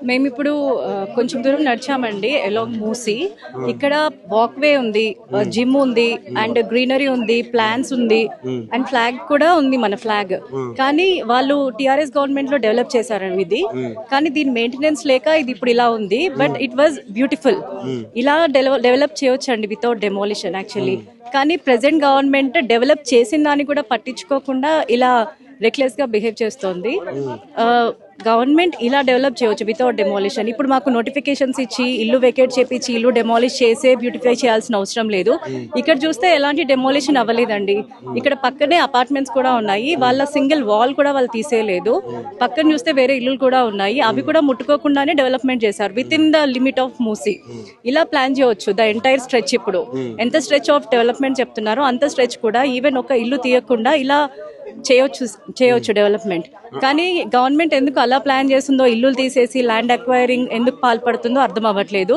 మేమిప్పుడు కొంచెం దూరం నడిచామండి అలాంగ్ మూసి. ఇక్కడ వాక్వే ఉంది, జిమ్ ఉంది, అండ్ గ్రీనరీ ఉంది, ప్లాన్స్ ఉంది, అండ్ ఫ్లాగ్ కూడా ఉంది, మన ఫ్లాగ్. కానీ వాళ్ళు టిఆర్ఎస్ గవర్నమెంట్ లో డెవలప్ చేశారండి ఇది. కానీ దీని మెయింటెనెన్స్ లేక ఇది ఇప్పుడు ఇలా ఉంది. But it was beautiful. ఇలా డెవలప్ చేయొచ్చండి వితౌట్ డెమోలిషన్ యాక్చువల్లీ. కానీ ప్రెసెంట్ గవర్నమెంట్ డెవలప్ చేసిన దాన్ని కూడా పట్టించుకోకుండా ఇలా రెక్లెస్ గా బిహేవ్ చేస్తోంది. గవర్నమెంట్ ఇలా డెవలప్ చేయవచ్చు వితౌట్ డెమాలిషన్. ఇప్పుడు మాకు నోటిఫికేషన్స్ ఇచ్చి ఇల్లు వెకేట్ చేపించి ఇల్లు డెమాలిష్ చేసే బ్యూటిఫై చేయాల్సిన అవసరం లేదు. ఇక్కడ చూస్తే ఎలాంటి డెమాలిషన్ అవ్వలేదండి. ఇక్కడ పక్కనే అపార్ట్మెంట్స్ కూడా ఉన్నాయి, వాళ్ళ సింగిల్ వాల్ కూడా వాళ్ళు తీసేయలేదు. పక్కన చూస్తే వేరే ఇల్లు కూడా ఉన్నాయి, అవి కూడా ముట్టుకోకుండానే డెవలప్మెంట్ చేశారు with in the limit of Musi. ఇలా ప్లాన్ చేయవచ్చు ద ఎంటైర్ స్ట్రెచ్. ఇప్పుడు ఎంత స్ట్రెచ్ ఆఫ్ డెవలప్మెంట్ చెప్తున్నారో అంత స్ట్రెచ్ కూడా ఈవెన్ ఒక ఇల్లు తీయకుండా ఇలా చేయొచ్చు డెవలప్మెంట్. కానీ గవర్నమెంట్ ఎందుకు అలా ప్లాన్ చేస్తుందో, ఇల్లులు తీసేసి ల్యాండ్ అక్వైరింగ్ ఎందుకు పాల్పడుతుందో అర్థం అవ్వట్లేదు.